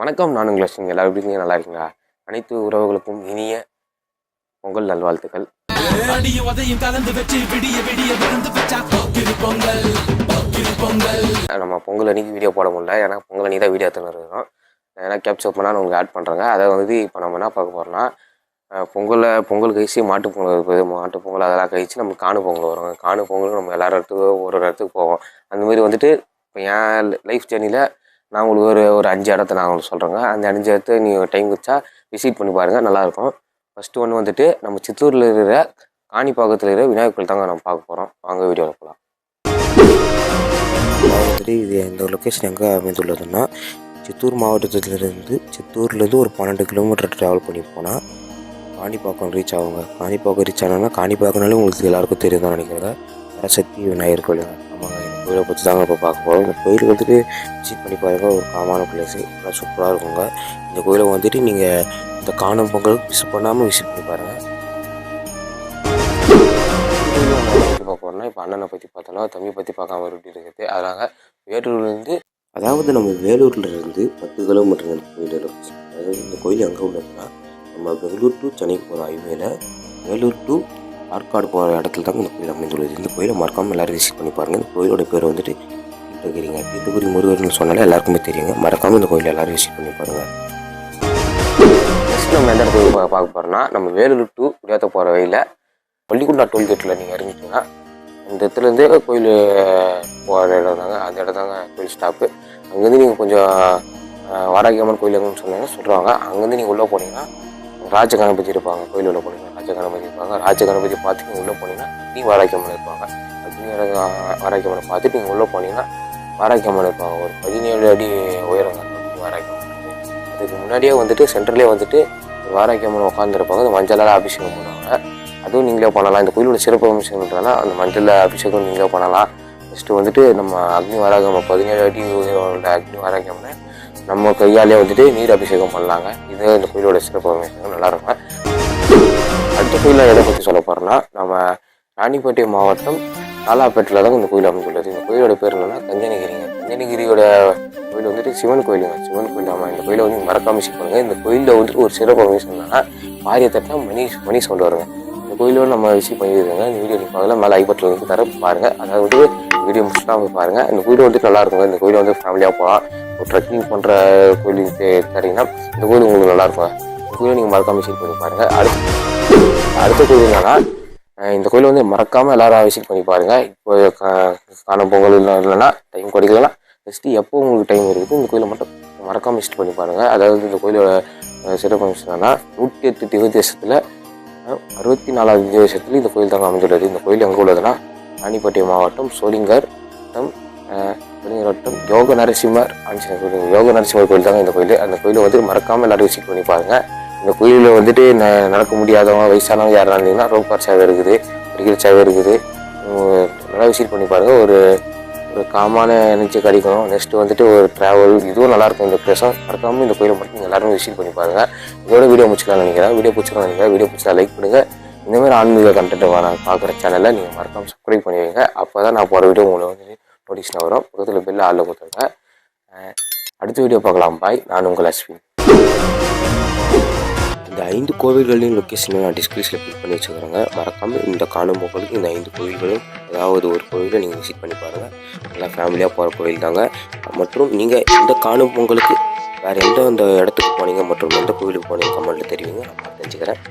வணக்கம். நான் உங்கள் லட்சுமி. எல்லாரும் எப்படி இருக்கீங்க? நல்லா இருக்கீங்களா? அனைத்து உறவுகளுக்கும் இனிய பொங்கல் நல்வாழ்த்துக்கள். நம்ம பொங்கல் அன்னைக்கு வீடியோ போட முடியல, ஏன்னா பொங்கல் அன்னைக்கு தான் வீடியோ எடுத்துன்னு இருக்கிறோம். ஏன்னா கேப்சர் பண்ணால் நான் உங்களுக்கு ஆட் பண்ணுறேங்க. அதை இப்போ நம்ம என்ன பார்க்க போகிறோம்னா, பொங்கல் கழிச்சு மாட்டுப்பொங்கல் இருக்குது. மாட்டுப்பொங்கல் அதெல்லாம் கழிச்சு நமக்கு காணு பொங்கல் வருவாங்க. காணு பொங்கலுக்கு நம்ம எல்லா இடத்துக்கும் ஒரு இடத்துக்கு போவோம். அந்தமாரி இப்போ என் லைஃப் ஜேர்னியில் நான் உங்களுக்கு ஒரு 5 இடத்த நான் உங்களுக்கு சொல்கிறேங்க. அந்த 5 இடத்த நீங்கள் டைம் வச்சா விசிட் பண்ணி பாருங்கள், நல்லாயிருக்கும். ஃபஸ்ட்டு ஒன்று நம்ம சித்தூரில் இருக்கிற காணிப்பாக்கத்தில் இருக்கிற விநாயகர் கோயில் தாங்க நம்ம பார்க்க போகிறோம். வாங்க வீடியோவில் போகலாம். இது இந்த லொக்கேஷன் எங்கே அமைந்துள்ளதுன்னா, சித்தூர் சித்தூர்லேருந்து ஒரு 12 கிலோமீட்டர் ட்ராவல் பண்ணி போனால் காணிப்பாக்கம் ரீச் ஆகுங்க. காணிப்பாக்கம் ரீச் ஆனோன்னா, காணிப்பாக்கனாலே உங்களுக்கு எல்லாருக்கும் தெரியும் தான் நினைக்கிறேங்க, வரசக்தி விநாயகர் கோயில். ஆமாங்க, இந்த கோயிலை பற்றி தாங்க இப்போ பார்க்க போகிறோம். இந்த கோயில் விசிட் பண்ணி பாருங்கள். ஒரு காமான பிளேஸு, நல்லா சூப்பராக இருக்குங்க. இந்த கோயிலை நீங்கள் இந்த காணும் பொங்கல் மிஸ் பண்ணாமல் விசிட் பண்ணி பாருங்கள். பார்க்க போகிறோம்னா, இப்போ அண்ணனை பற்றி பார்த்தோன்னா தம்பி பற்றி பார்க்காம எப்படி இருக்குது. அதனால் வேலூர்லேருந்து, அதாவது நம்ம வேலூர்லேருந்து 10 கிலோமீட்டர் இந்த கோயில் இருந்துச்சு. அதாவது இந்த கோயில் எங்கே உள்ளதுன்னா, நம்ம பெங்களூர் டு சென்னைக்கு போகிற ஹைவேல வேலூர் டு ஆற்காடு போகிற இடத்துல தாங்க இந்த கோயில் அமைந்துள்ளது. இந்த கோயிலை மறக்காமல் எல்லோரும் விசிட் பண்ணி பாருங்கள். இந்த கோயிலோட பேர் தீர்த்தகிரி முருகர்னு சொன்னாலே எல்லாருக்குமே தெரியுங்க. மறக்காமல் இந்த கோயிலை எல்லோரும் விசிட் பண்ணி பாருங்கள். நெக்ஸ்ட் நம்ம எந்த கோயில் பார்க்க போகிறோம்னா, நம்ம வேலூர் டு குடியாத்த போகிற வழியில் பள்ளிக்குண்டா டோல்கேட்டில் நீங்கள் இறங்கிட்டீங்கன்னா இந்த இடத்துலேருந்து கோயில் போகிற இடம் தாங்க. அந்த இடம் தாங்க கோயில் ஸ்டாப்பு. அங்கேருந்து நீங்கள் கொஞ்சம் வாராகியம்மன் கோயில் எங்கன்னு சொல்லுவாங்க. அங்கேருந்து நீங்கள் உள்ளே போனீங்கன்னா ராஜ கணபதி இருப்பாங்க. கோயில் உள்ள போனீங்கன்னா ராஜ கணபதி இருப்பாங்க. ராஜ கணபதி பார்த்து நீங்கள் உள்ளே போனீங்கன்னா அக்னி வாராகியம்மன் இருப்பாங்க. அக்னி வாராகியம்மனை பார்த்துட்டு நீங்கள் உள்ளே போனீங்கன்னா வாராகியம்மன் இருப்பாங்க. ஒரு 17 அடி உயரங்க அக்னி வாராகியம்மன். அதுக்கு முன்னாடியே சென்டர்லேயே வாராகியம்மன் உட்காந்துருப்பாங்க. அந்த மஞ்சளால் அபிஷேகம் பண்ணுவாங்க. அதுவும் நீங்களே பண்ணலாம். இந்த கோயிலோட சிறப்பு அம்சம்ன்றதுனா அந்த மஞ்சள் அபிஷேகம் நீங்களே பண்ணலாம். ஃபஸ்ட்டு நம்ம அக்னி வாராகியம்மன் 17 அடி உயரோட அக்னி வாராகியம்மனை நம்ம கையாலே நீர் அபிஷேகம் பண்ணலாங்க. இது இந்த கோயிலோட சிறப்பு அம்சம், நல்லாயிருக்கும். அடுத்த கோயிலில் எதை பற்றி சொல்ல போகிறோன்னா, நம்ம ராணிப்பேட்டை மாவட்டம் காலாப்பேட்டில் தான் இந்த கோயில் அமைந்துள்ளது. இந்த கோயிலோட பேர் என்னன்னா கஞ்சனகிரிங்க. கஞ்சனகிரியோட கோயில் சிவன் கோயிலுங்க. சிவன் கோயில். ஆமாம், இந்த கோயிலை மறக்காம விசிட் பண்ணுங்கள். இந்த கோயிலில் ஒரு சிறப்பு அம்சம் என்னன்னா, பாரியத்தட்டில் மணி சவுண்ட் வருங்க. இந்த கோயிலோடு நம்ம விசிட் பண்ணிடுங்க. இந்த வீடியோ நீங்கள் பார்க்கலாம். மேலே ஐபட்டில் வந்து தர பாருங்கள். அதாவது வீடியோ முடிச்சுட்டு போய் பாருங்கள். இந்த கோயில் நல்லா இருக்குங்க. இந்த கோயிலை ஃபேமிலியாக போகலாம். ஒரு ட்ரெக்கிங் பண்ணுற கோயிலுக்கு தரீங்கன்னா இந்த கோயில் உங்களுக்கு நல்லாயிருக்கும். இந்த கோயிலை நீங்கள் மறக்காமல் விசிட் பண்ணி பாருங்கள். அடுத்த கோயில் என்னன்னா, இந்த கோயிலை மறக்காமல் எல்லாரும் விசிட் பண்ணி பாருங்கள். இப்போ காணும் பொங்கல் இல்லைன்னா டைம் கிடைக்கலன்னா நெக்ஸ்ட்டு எப்போ உங்களுக்கு டைம் இருக்குது இந்த கோயிலை மட்டும் மறக்காமல் விசிட் பண்ணி பாருங்கள். அதாவது இந்த கோயிலோட சிறப்பு என்னன்னா, 108 திவ்ய தேசத்தில் 64வது திவ்ய தேசத்தில் இந்த கோயில் தாங்க அமைந்துள்ளது. இந்த கோயில் எங்கே உள்ளதுன்னா, ராணிப்பேட்டை மாவட்டம் சோளிங்கர் வட்டம் யோக நரசிம்மர் ஆஞ்சநேயர் கோயில். யோக நரசிம்மர் கோயில் தாங்க இந்த கோயில். அந்த கோயிலை மறக்காமல் எல்லாரும் விசிட் பண்ணி பாருங்கள். இந்த கோயிலில் நடக்க முடியாதவங்க, வயசானவங்க யாராக இருந்தீங்கன்னா ரோப் கார் சேவை இருக்குது, படிக்கிற சேவை இருக்குது. நல்லா விசிட் பண்ணி பாருங்கள். ஒரு காமான எனர்ஜி கிடைக்கணும். நெக்ஸ்ட்டு ஒரு ட்ராவல் இதுவும் நல்லாயிருக்கும். இந்த பிளேஸும் மறக்காமல் இந்த கோயிலை மட்டும் நீங்கள் எல்லாருமே விசிட் பண்ணி பாருங்கள். இதோட வீடியோ முடிச்சுக்கலாம்னு நினைக்கிறேன். வீடியோ பிடிச்சா லைக் பண்ணுங்கள். இந்தமாதிரி ஆன்மீக கண்டென்ட் பார்க்குற சேனலில் நீங்கள் மறக்காமல் சப்ஸ்கிரைப் பண்ணி வைங்க. அப்போ தான் நான் போகிற வீடியோ உங்களை நோட்டிஃபிகேஷன் வரும். பக்கத்தில் பெல்ல ஆளில் கொடுத்துருங்க. அடுத்த வீடியோ பார்க்கலாம். பாய். நான் உங்கள் அஸ்வின். இந்த 5 கோவில்களின் லொக்கேஷனை நான் டிஸ்கிரிப்ஷனில் கிளிக் பண்ணி வச்சுக்கிறேங்க. மறக்காமல் இந்த காணும் பொங்கலுக்கு இந்த 5 கோவில்களும் ஏதாவது ஒரு கோவிலை நீங்கள் விசிட் பண்ணி பாருங்கள். நல்லா ஃபேமிலியாக போகிற கோவில் தாங்க. மற்றும் நீங்கள் இந்த காணும் பொங்கலுக்கு வேறு எந்த இடத்துக்கு போனீங்க மற்றும் எந்த கோவிலுக்கு போனீங்க கமெண்ட்டில் தெரிவிங்க. நான் தெரிஞ்சுக்கிறேன்.